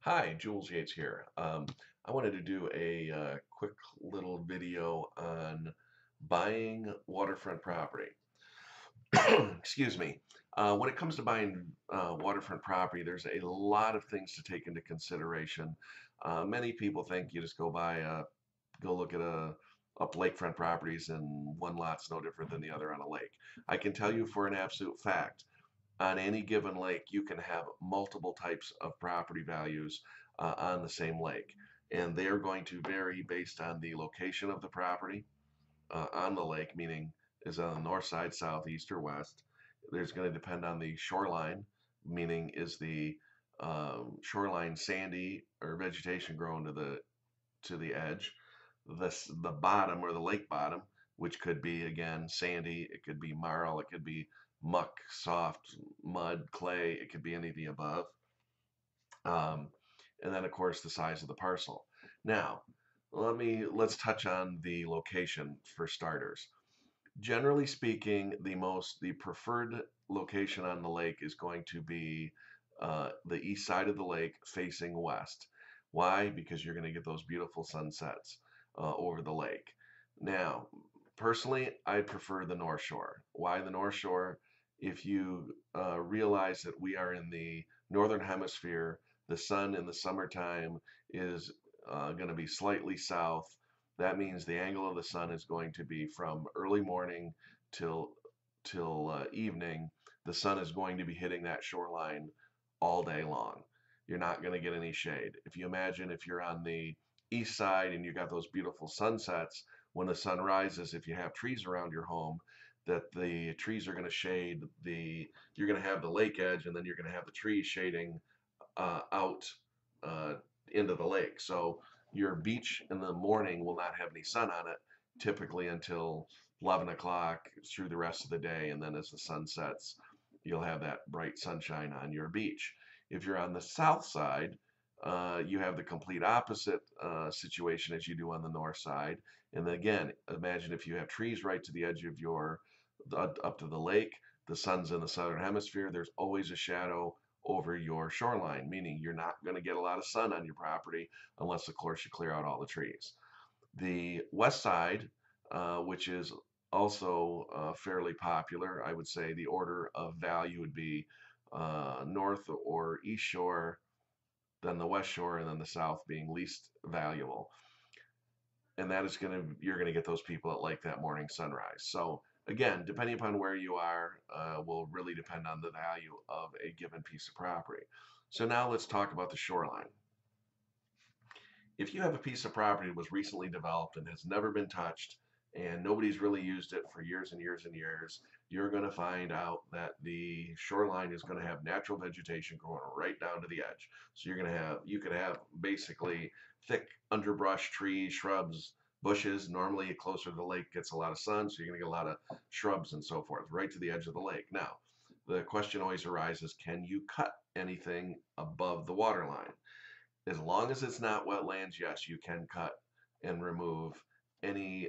Hi, Jules Yates here. I wanted to do a quick little video on buying waterfront property. Excuse me. When it comes to buying waterfront property, there's a lot of things to take into consideration. Many people think you just go look at up lakefront properties and one lot's no different than the other on a lake. I can tell you for an absolute fact on any given lake, you can have multiple types of property values on the same lake. And they are going to vary based on the location of the property on the lake, meaning is it on the north side, south, east, or west. There's going to depend on the shoreline, meaning is the shoreline sandy or vegetation growing to the edge. The bottom or the lake bottom, which could be again sandy, it could be marl, it could be muck, soft mud, clay, it could be any of the above. Um, and then of course the size of the parcel. Now, let's touch on the location for starters. Generally speaking, the preferred location on the lake is going to be the east side of the lake facing west. Why? Because you're going to get those beautiful sunsets over the lake. Now, personally, I prefer the North Shore. Why the North Shore? If you realize that we are in the northern hemisphere, the sun in the summertime is going to be slightly south. That means the angle of the sun is going to be from early morning till evening. The sun is going to be hitting that shoreline all day long. You're not going to get any shade. If you imagine if you're on the east side and you got those beautiful sunsets, when the sun rises, if you have trees around your home, that the trees are going to shade you're going to have the lake edge, and then you're going to have the trees shading out uh, into the lake. So your beach in the morning will not have any sun on it, typically until 11 o'clock through the rest of the day. And then as the sun sets, you'll have that bright sunshine on your beach. If you're on the south side, you have the complete opposite situation as you do on the north side. And then again, imagine if you have trees right to the edge of up to the lake, the sun's in the southern hemisphere, there's always a shadow over your shoreline, meaning you're not going to get a lot of sun on your property unless, of course, you clear out all the trees. The west side, which is also fairly popular, I would say the order of value would be north or east shore, then the west shore, and then the south being least valuable. And that is you're going to get those people that like that morning sunrise. So again, depending upon where you are, will really depend on the value of a given piece of property. So now let's talk about the shoreline. If you have a piece of property that was recently developed and has never been touched and nobody's really used it for years and years and years, you're going to find out that the shoreline is going to have natural vegetation going right down to the edge. So you could have basically thick underbrush, trees, shrubs, bushes. Normally, closer to the lake gets a lot of sun, so you're going to get a lot of shrubs and so forth right to the edge of the lake. Now, the question always arises, can you cut anything above the water line? As long as it's not wetlands, yes, you can cut and remove any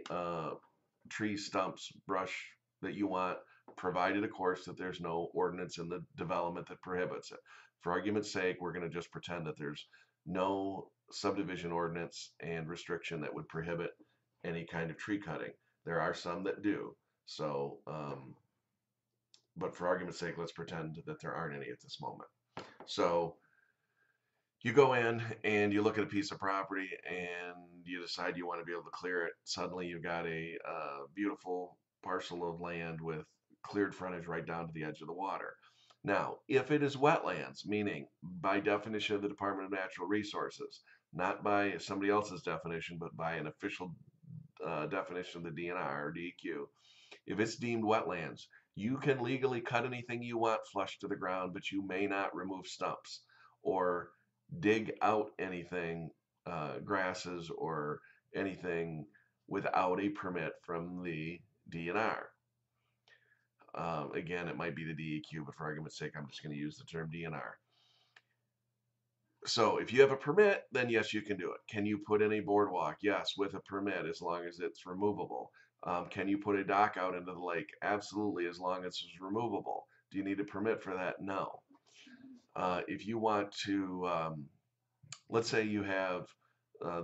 tree stumps, brush that you want, provided, of course, that there's no ordinance in the development that prohibits it. For argument's sake, we're going to just pretend that there's no subdivision ordinance and restriction that would prohibit any kind of tree cutting. There are some that do. So, but for argument's sake, let's pretend that there aren't any at this moment. So, you go in and you look at a piece of property and you decide you want to be able to clear it. Suddenly you've got a beautiful parcel of land with cleared frontage right down to the edge of the water. Now, if it is wetlands, meaning by definition of the Department of Natural Resources, not by somebody else's definition, but by an official definition of the DNR or DEQ, if it's deemed wetlands, you can legally cut anything you want flush to the ground, but you may not remove stumps or dig out anything, grasses or anything without a permit from the DNR. Again, it might be the DEQ, but for argument's sake, I'm just going to use the term DNR. So if you have a permit, then yes, you can do it. Can you put in a boardwalk? Yes, with a permit, as long as it's removable. Can you put a dock out into the lake? Absolutely, as long as it's removable. Do you need a permit for that? No. If you want to let's say you have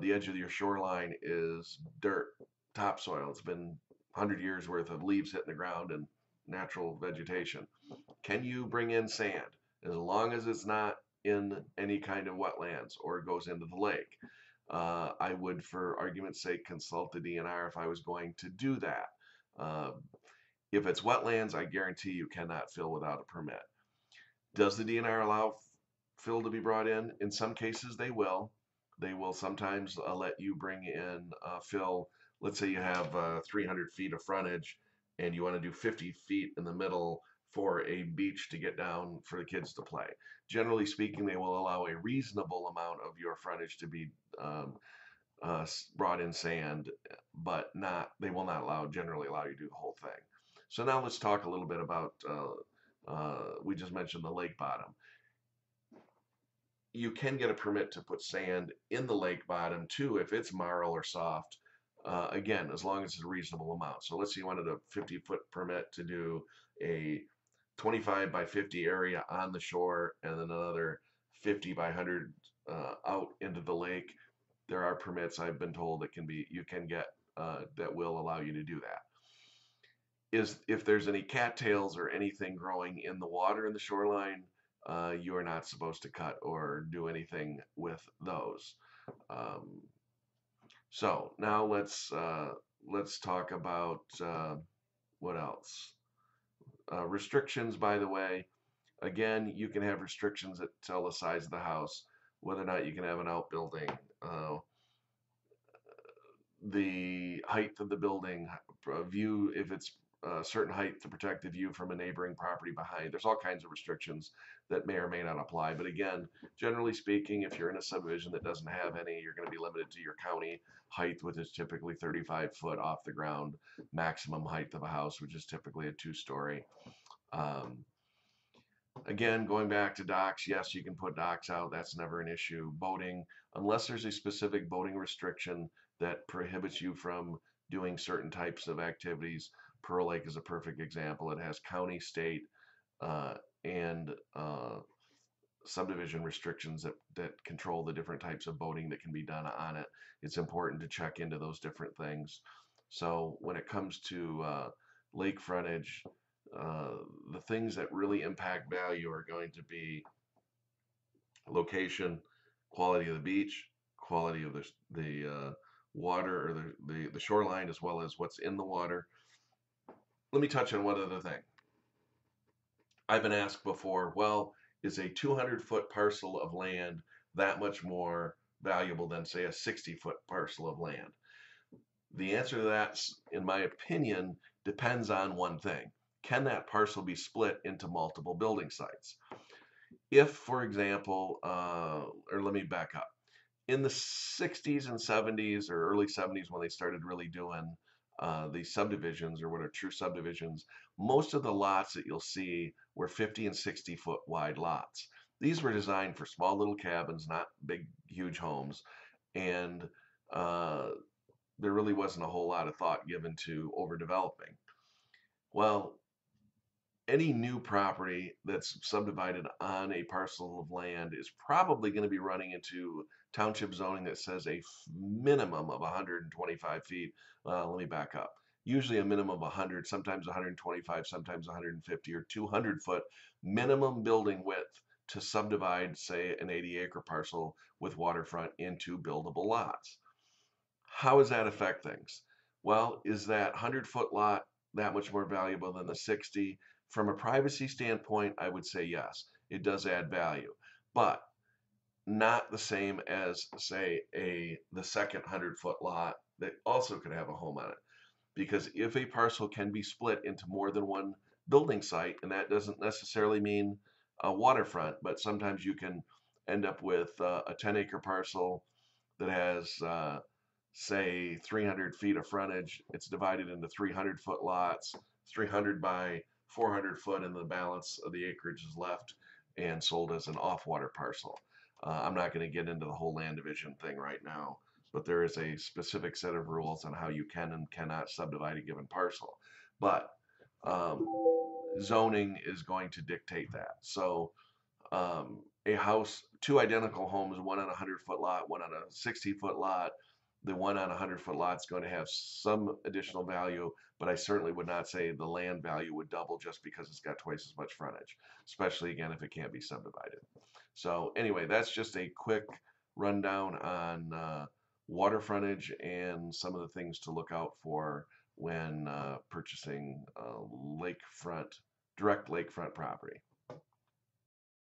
the edge of your shoreline is dirt, topsoil. It's been 100 years worth of leaves hitting the ground and natural vegetation. Can you bring in sand as long as it's not in any kind of wetlands or it goes into the lake? I would, for argument's sake, consult the DNR if I was going to do that. Uh, if it's wetlands, I guarantee you cannot fill without a permit. Does the DNR allow fill to be brought in? In some cases, they will. They will sometimes let you bring in fill. Let's say you have 300 feet of frontage and you want to do 50 feet in the middle for a beach to get down for the kids to play. Generally speaking, they will allow a reasonable amount of your frontage to be brought in sand, but not they will not generally allow you to do the whole thing. So now let's talk a little bit about we just mentioned the lake bottom. You can get a permit to put sand in the lake bottom too if it's marl or soft. Again, as long as it's a reasonable amount. So let's say you wanted a 50-foot permit to do a 25 by 50 area on the shore and then another 50 by 100 out into the lake. There are permits I've been told that you can get that will allow you to do that. Is if there's any cattails or anything growing in the water in the shoreline, you are not supposed to cut or do anything with those. Um, so now let's talk about what else. Restrictions, by the way, again, you can have restrictions that tell the size of the house, whether or not you can have an outbuilding, the height of the building, view, if it's a certain height to protect the view from a neighboring property behind. There's all kinds of restrictions that may or may not apply. But again, generally speaking, if you're in a subdivision that doesn't have any, you're going to be limited to your county height, which is typically 35 foot off the ground, maximum height of a house, which is typically a 2-story. Um, Again, going back to docks, yes, you can put docks out. That's never an issue. Boating, unless there's a specific boating restriction that prohibits you from doing certain types of activities. Pearl Lake is a perfect example. It has county, state, and subdivision restrictions that control the different types of boating that can be done on it. It's important to check into those different things. So when it comes to lake frontage, uh, the things that really impact value are going to be location, quality of the beach, quality of the water or the shoreline, as well as what's in the water. Let me touch on one other thing. I've been asked before, well, is a 200-foot parcel of land that much more valuable than, say, a 60-foot parcel of land? The answer to that, in my opinion, depends on one thing. Can that parcel be split into multiple building sites? If, for example, or let me back up. In the 60s and 70s or early 70s when they started really doing the subdivisions or what are true subdivisions, most of the lots that you'll see were 50 and 60-foot wide lots. These were designed for small little cabins, not big, huge homes. And there really wasn't a whole lot of thought given to overdeveloping. Well, any new property that's subdivided on a parcel of land is probably going to be running into township zoning that says a minimum of 125 feet. Let me back up. Usually a minimum of 100, sometimes 125, sometimes 150 or 200-foot minimum building width to subdivide, say, an 80-acre parcel with waterfront into buildable lots. How does that affect things? Well, is that 100-foot lot that much more valuable than the 60? From a privacy standpoint, I would say yes, it does add value, but not the same as, say, the second 100-foot lot that also could have a home on it. Because if a parcel can be split into more than one building site, and that doesn't necessarily mean a waterfront, but sometimes you can end up with a 10-acre parcel that has say 300 feet of frontage. It's divided into 300-foot lots, 300 by 400 foot, and the balance of the acreage is left and sold as an off-water parcel. I'm not going to get into the whole land division thing right now, but there is a specific set of rules on how you can and cannot subdivide a given parcel. But zoning is going to dictate that. So a house, two identical homes, one on a 100-foot lot, one on a 60-foot lot. The one on a 100-foot lot is going to have some additional value, but I certainly would not say the land value would double just because it's got twice as much frontage, especially again if it can't be subdivided. So anyway, that's just a quick rundown on water frontage and some of the things to look out for when purchasing lakefront, direct lakefront property.